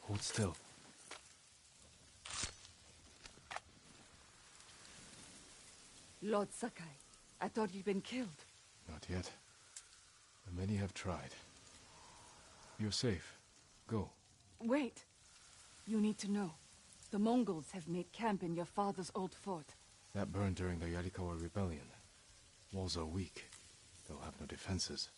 Hold still. Lord Sakai, I thought you'd been killed. Not yet. But many have tried. You're safe. Go. Wait. You need to know. The Mongols have made camp in your father's old fort. That burned during the Yarikawa rebellion. Walls are weak. They'll have no defenses.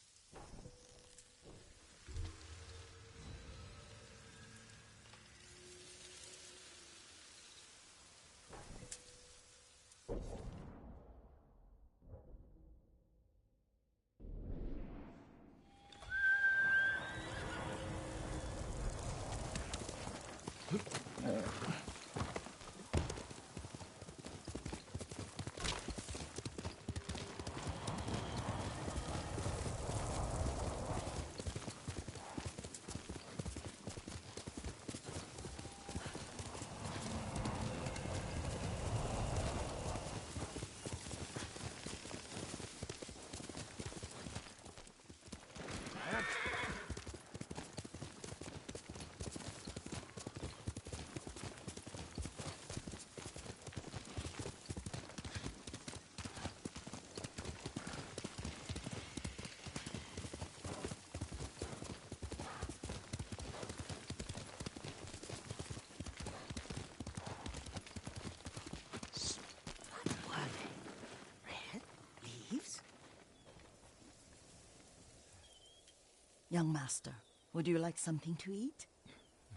Young master, would you like something to eat?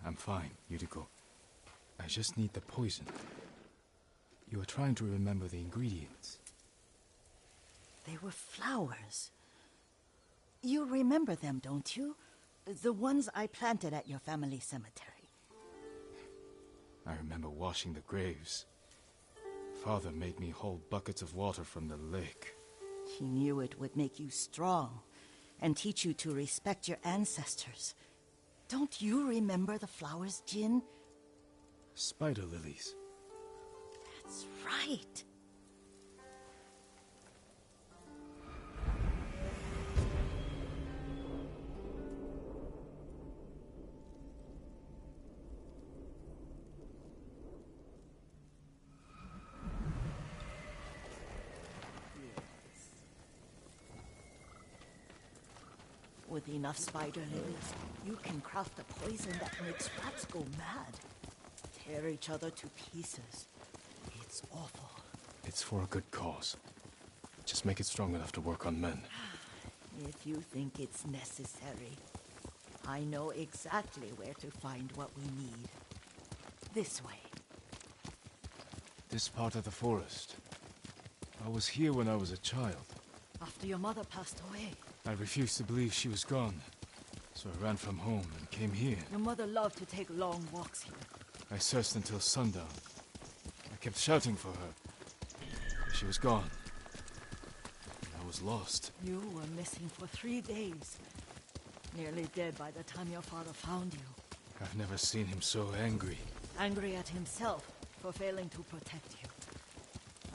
I'm fine, Yuriko. I just need the poison. You are trying to remember the ingredients. They were flowers. You remember them, don't you? The ones I planted at your family cemetery. I remember washing the graves. Father made me hold buckets of water from the lake. He knew it would make you strong and teach you to respect your ancestors. Don't you remember the flowers, Jin? Spider lilies. That's right. With enough spider lilies, you can craft a poison that makes rats go mad. Tear each other to pieces. It's awful. It's for a good cause. Just make it strong enough to work on men. If you think it's necessary, I know exactly where to find what we need. This way. This part of the forest. I was here when I was a child. After your mother passed away. I refused to believe she was gone. So I ran from home and came here. Your mother loved to take long walks here. I searched until sundown. I kept shouting for her. But she was gone. And I was lost. You were missing for 3 days. Nearly dead by the time your father found you. I've never seen him so angry. Angry at himself for failing to protect you.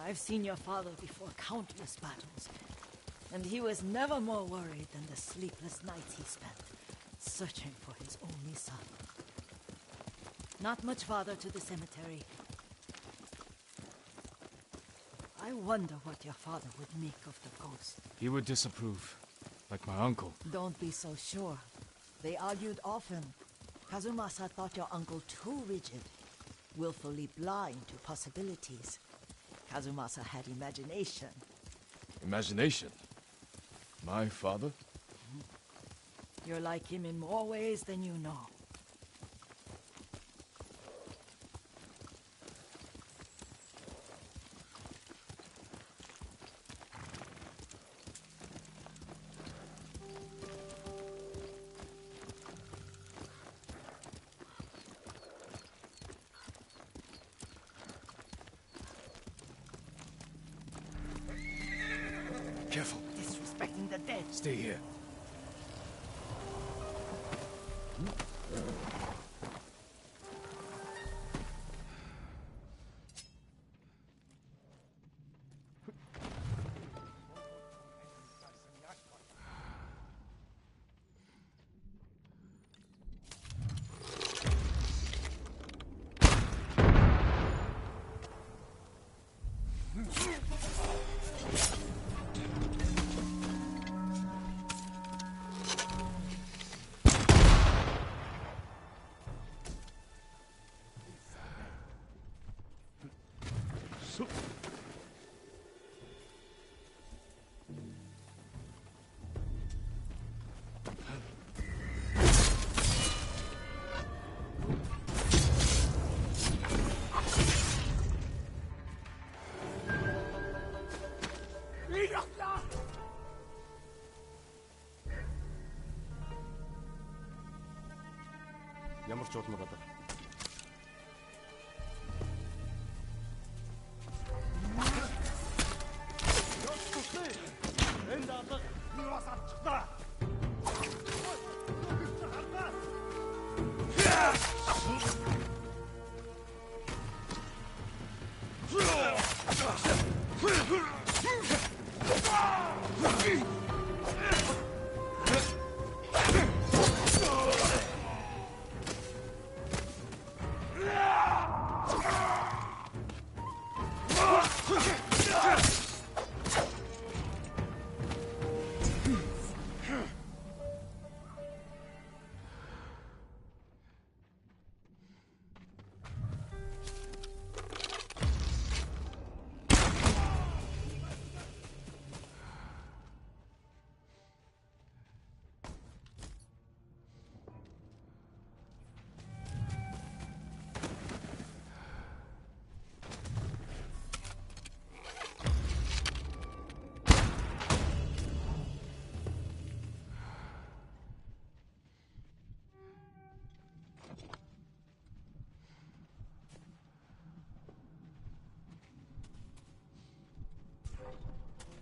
I've seen your father before countless battles. And he was never more worried than the sleepless nights he spent searching for his only son. Not much farther to the cemetery. I wonder what your father would make of the ghost. He would disapprove, like my uncle. Don't be so sure. They argued often. Kazumasa thought your uncle too rigid, willfully blind to possibilities. Kazumasa had imagination. Imagination? My father? You're like him in more ways than you know. Careful. Disrespecting the dead. Stay here. Ямар ч удмаг одоо. Энд алга юус авчихлаа.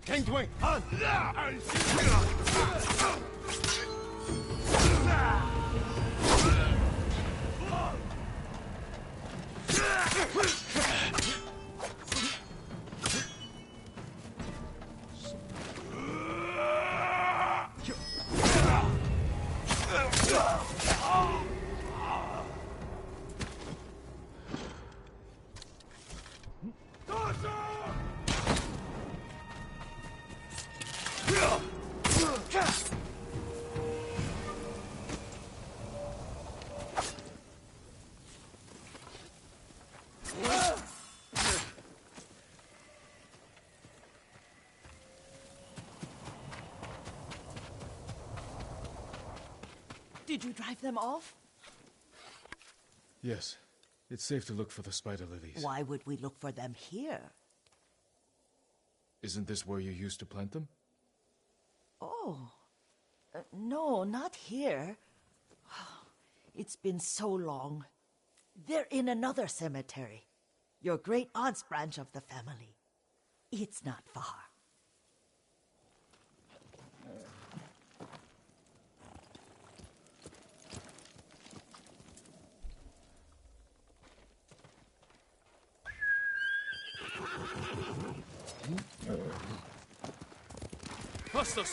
Penguin, on! Did you drive them off? Yes. It's safe to look for the spider lilies. Why would we look for them here? Isn't this where you used to plant them? Oh. No, not here. It's been so long. They're in another cemetery. Your great-aunt's branch of the family. It's not far.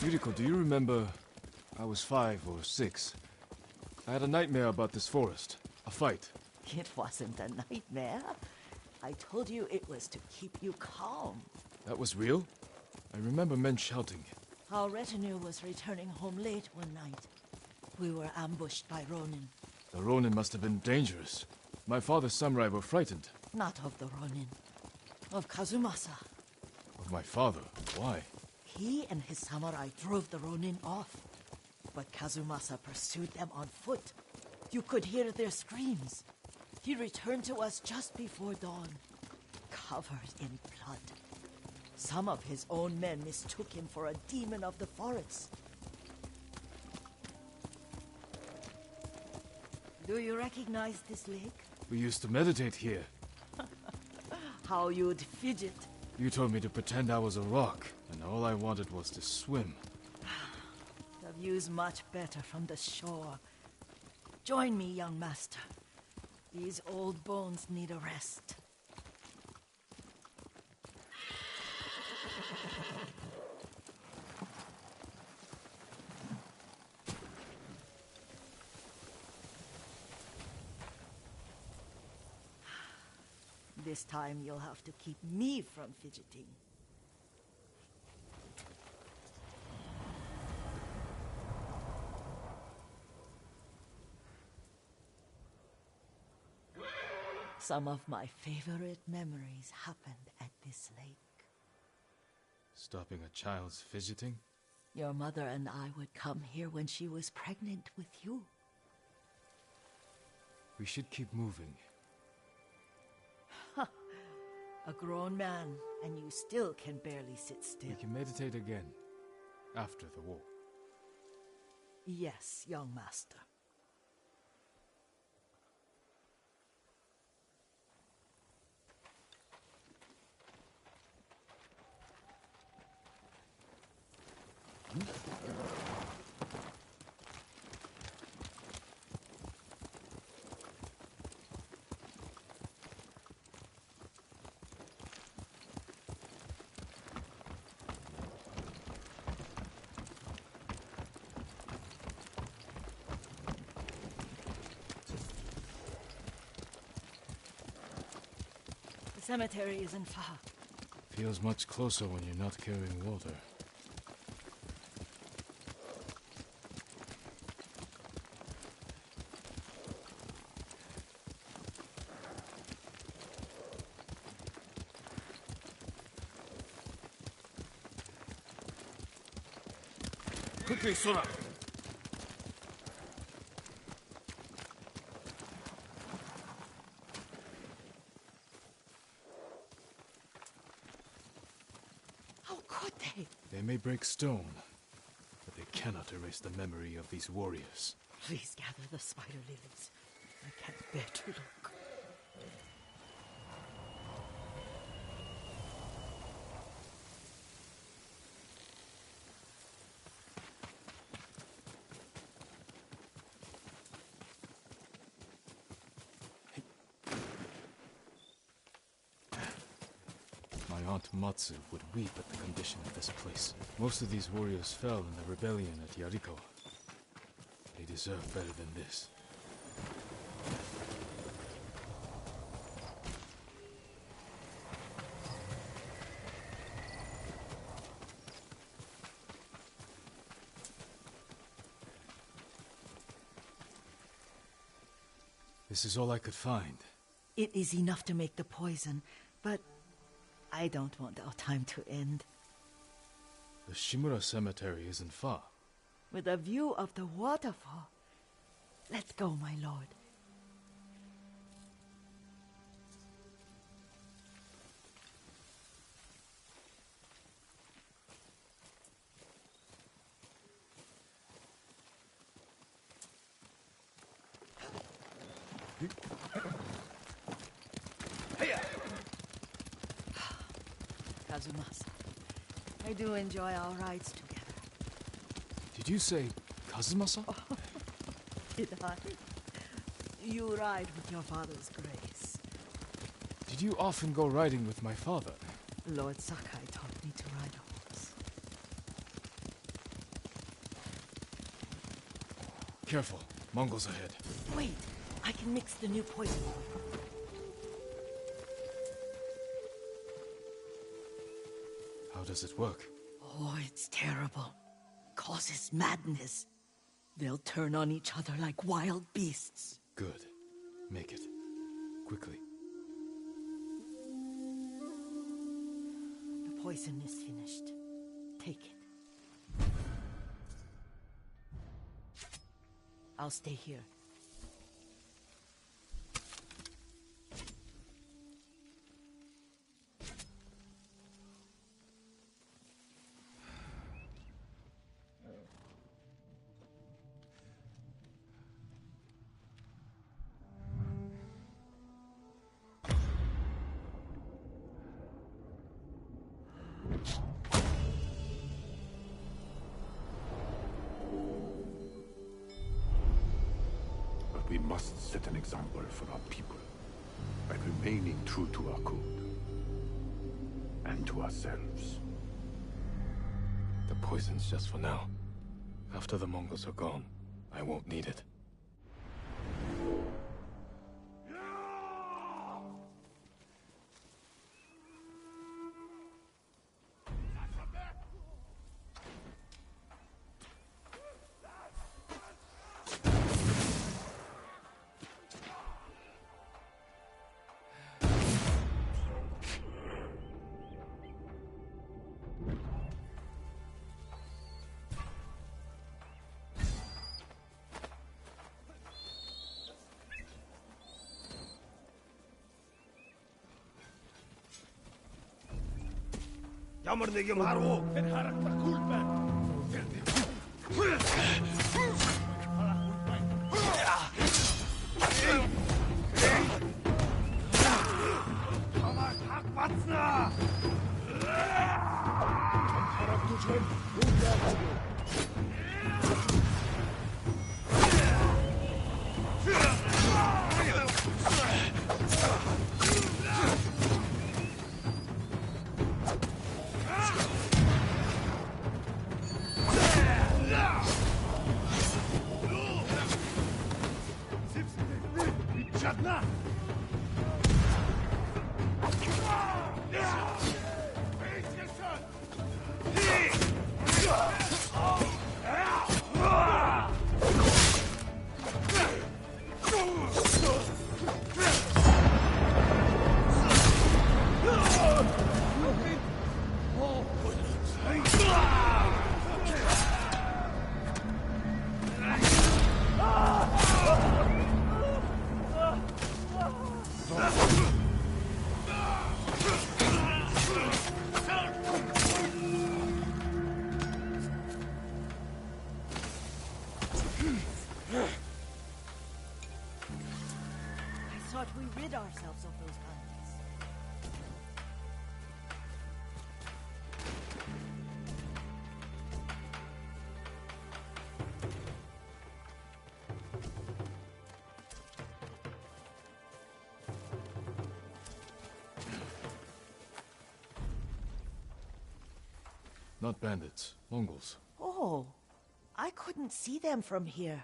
Yuriko, do you remember? I was 5 or 6. I had a nightmare about this forest. A fight. It wasn't a nightmare. I told you it was to keep you calm. That was real? I remember men shouting. Our retinue was returning home late one night. We were ambushed by Ronin. The Ronin must have been dangerous. My father's samurai were frightened. Not of the Ronin. Of Kazumasa. Of my father? Why? He and his samurai drove the Ronin off. But Kazumasa pursued them on foot. You could hear their screams. He returned to us just before dawn, covered in blood. Some of his own men mistook him for a demon of the forest. Do you recognize this lake? We used to meditate here. How you'd fidget. You told me to pretend I was a rock, and all I wanted was to swim. The view's much better from the shore. Join me, young master. These old bones need a rest. This time you'll have to keep me from fidgeting. Some of my favorite memories happened at this lake. Stopping a child's fidgeting? Your mother and I would come here when she was pregnant with you. We should keep moving. A grown man, and you still can barely sit still. We can meditate again, after the war. Yes, young master. The cemetery isn't far. Feels much closer when you're not carrying water. Quickly, Sora! How could they? They may break stone, but they cannot erase the memory of these warriors. Please gather the spider lilies. I can't bear to look. My Aunt Matsu would weep at the condition of this place. Most of these warriors fell in the rebellion at Yarikawa. They deserve better than this. This is all I could find. It is enough to make the poison, but I don't want our time to end. The Shimura Cemetery isn't far. With a view of the waterfall. Let's go, my lord. Kazumasa, I do enjoy our rides together. Did you say Kazumasa? Did I? You ride with your father's grace. Did you often go riding with my father? Lord Sakai taught me to ride a horse. Careful, Mongols ahead. Wait, I can mix the new poison. How does it work? Oh, it's terrible. Causes madness. They'll turn on each other like wild beasts. Good. Make it. Quickly. The poison is finished. Take it. I'll stay here. We must set an example for our people by remaining true to our code and to ourselves. The poison's just for now. After the Mongols are gone, I won't need it. Ямар нэг юм харуу. Энэ харагдахгүй л байна. Хамаа хаг бацнаа. Харагдаж байна. We rid ourselves of those bandits. Not bandits, Mongols. Oh, I couldn't see them from here.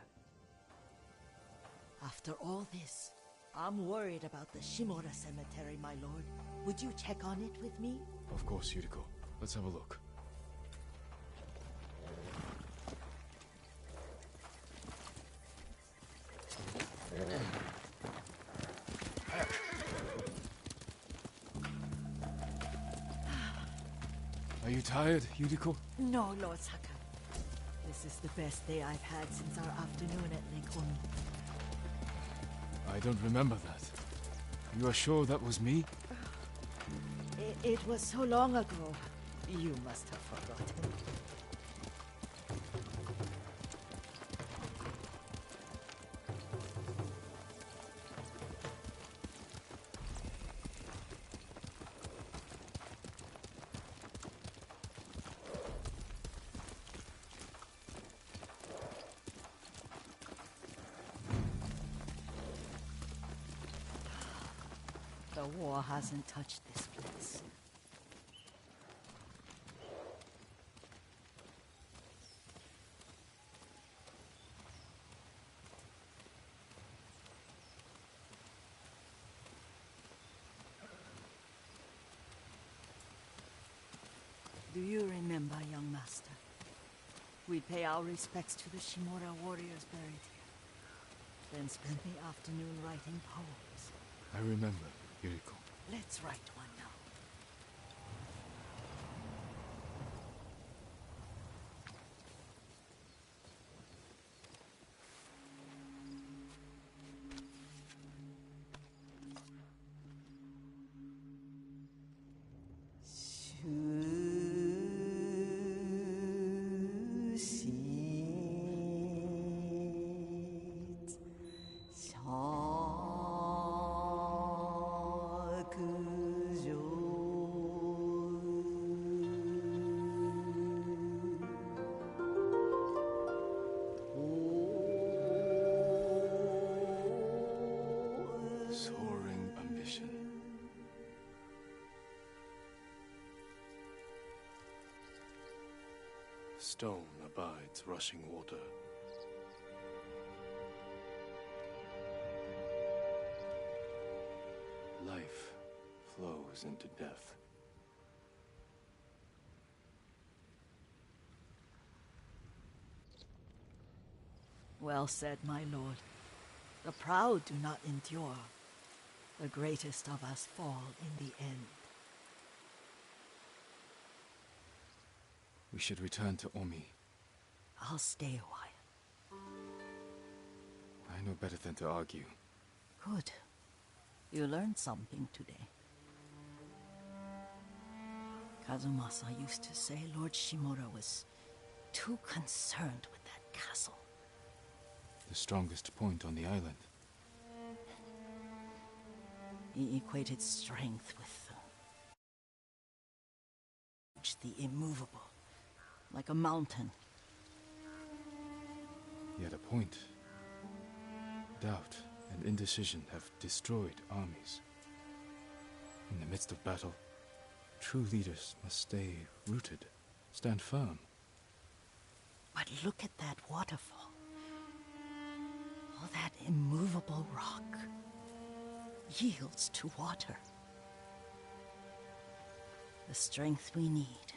After all this, I'm worried about the Shimura cemetery, my lord. Would you check on it with me? Of course, Yuriko. Let's have a look. Are you tired, Yuriko? No, Lord Saka. This is the best day I've had since our afternoon at Lake Umi. I don't remember that. You are sure that was me? It was so long ago. You must have forgotten. The war hasn't touched this place. Do you remember, young master? We'd pay our respects to the Shimura warriors buried here, then spend the afternoon writing poems. I remember, Yuriko. Let's write one now. stone abides rushing water. Life flows into death. Well said, my lord. The proud do not endure. The greatest of us fall in the end. We should return to Omi. I'll stay a while. I know better than to argue. Good. You learned something today. Kazumasa used to say Lord Shimura was too concerned with that castle. The strongest point on the island. He equated strength with the immovable, like a mountain. He had a point. Doubt and indecision have destroyed armies. In the midst of battle, true leaders must stay rooted, stand firm. But look at that waterfall. All that immovable rock yields to water. The strength we need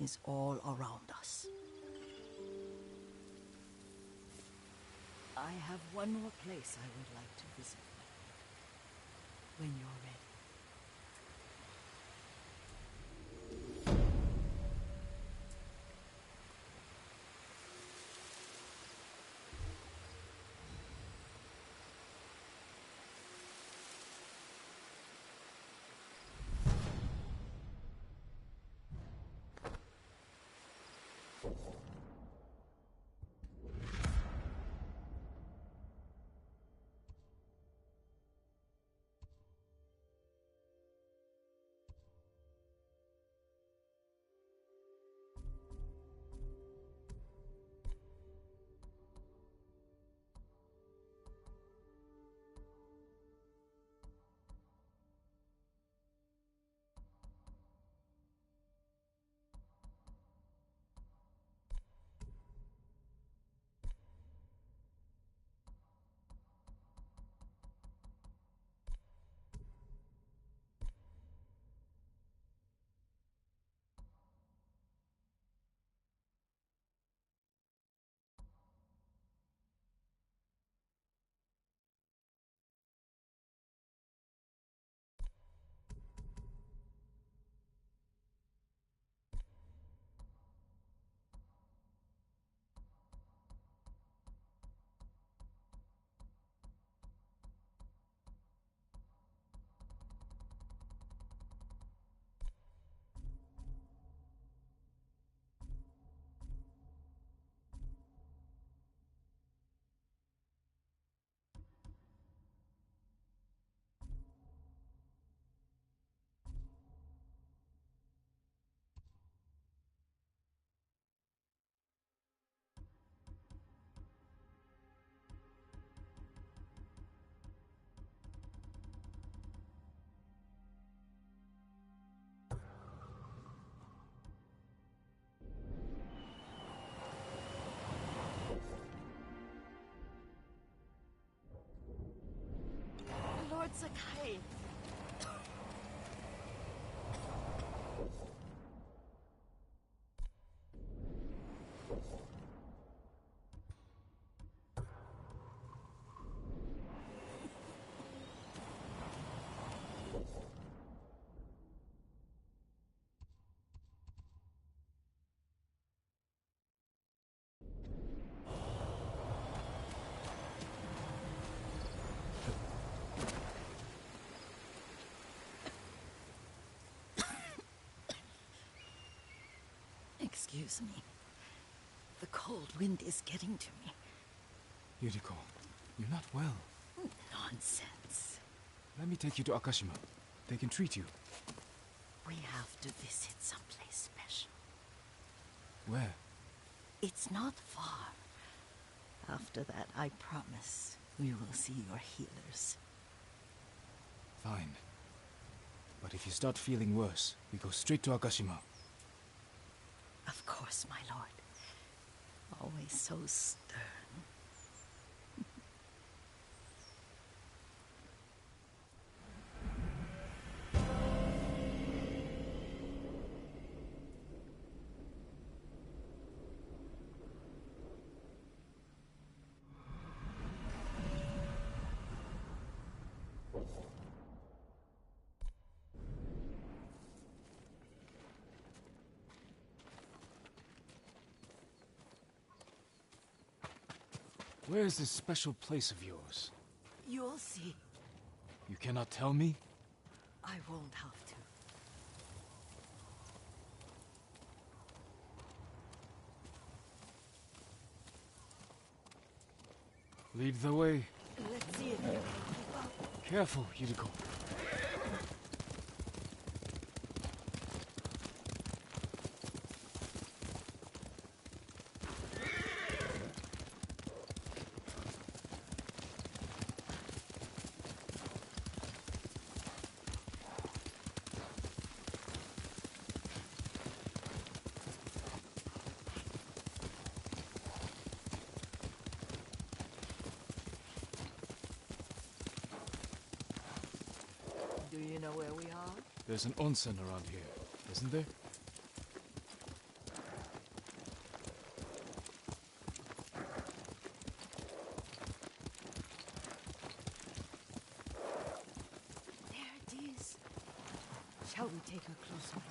is all around us. I have one more place I would like to visit when you're ready. Lord Sakai. Excuse me. The cold wind is getting to me. Yuriko, you're not well. Nonsense. Let me take you to Akashima. They can treat you. We have to visit someplace special. Where? It's not far. After that, I promise we will see your healers. Fine. But if you start feeling worse, we go straight to Akashima. Of course. course, my lord. Always so stern. Where is this special place of yours? You'll see. You cannot tell me? I won't have to. Lead the way. Let's see if you can keep up. Careful, Yuriko. Do you know where we are? There's an onsen around here, isn't there? There it is. Shall we take a closer look?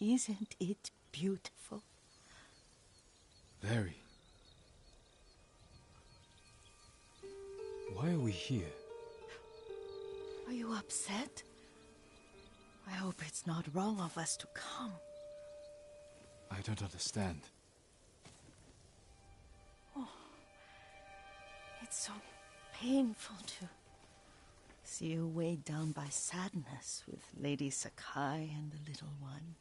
Isn't it beautiful? Very. Why are we here? Are you upset? I hope it's not wrong of us to come. I don't understand. It's so painful to see you weighed down by sadness with Lady Sakai and the little one.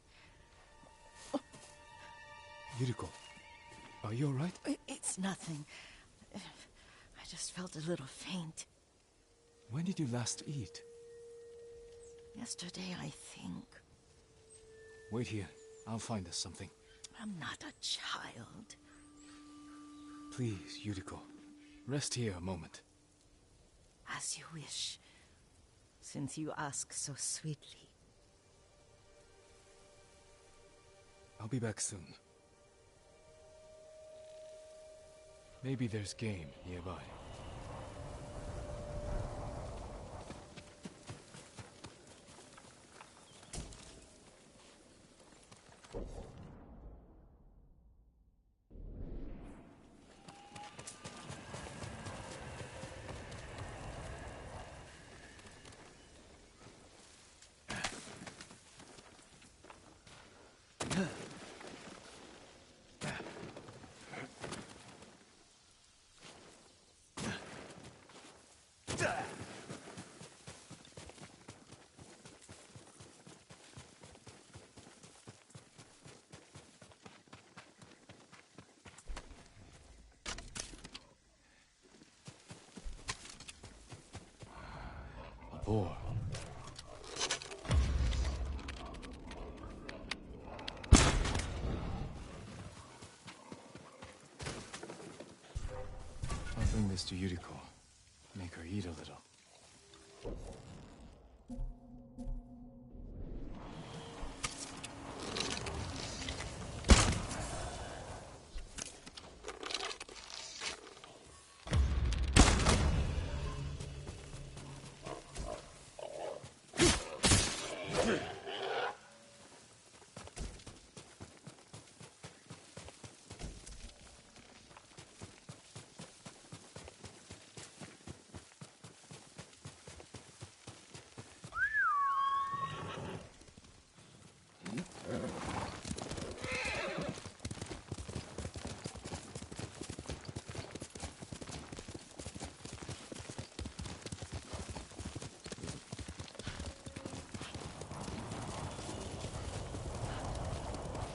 Yuriko, are you alright? It's nothing. I just felt a little faint. When did you last eat? Yesterday, I think. Wait here. I'll find us something. I'm not a child. Please, Yuriko. Rest here a moment. As you wish, since you ask so sweetly. I'll be back soon. Maybe there's game nearby. Boar. I'll bring this to Yuriko. Make her eat a little.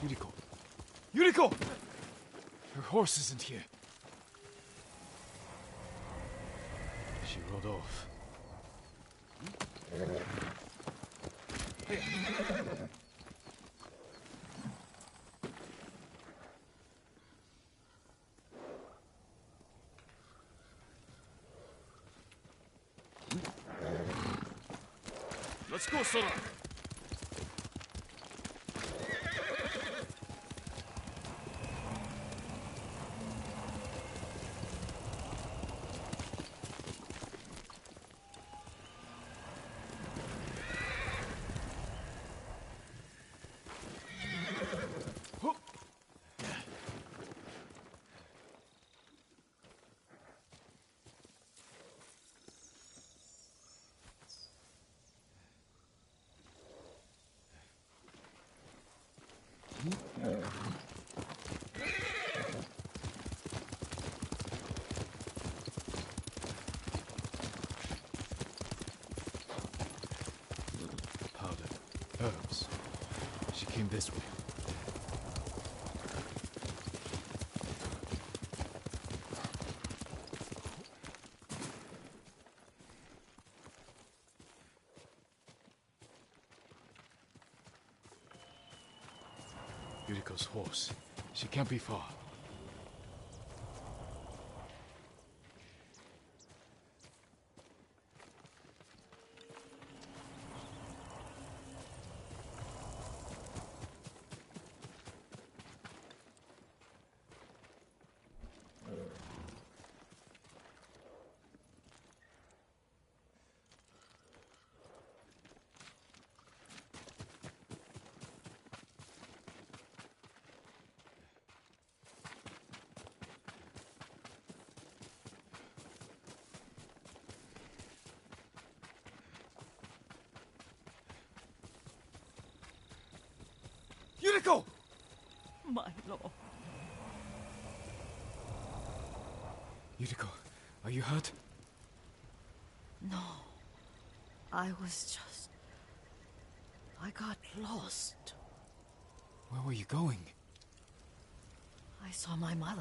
Yuriko! Yuriko! Her horse isn't here. She rode off. Let's go, Sora. Powder. Herbs. She came this way. Yuriko's horse. She can't be far. Yuriko! My lord. Yuriko, are you hurt? No. I got lost. Where were you going? I saw my mother.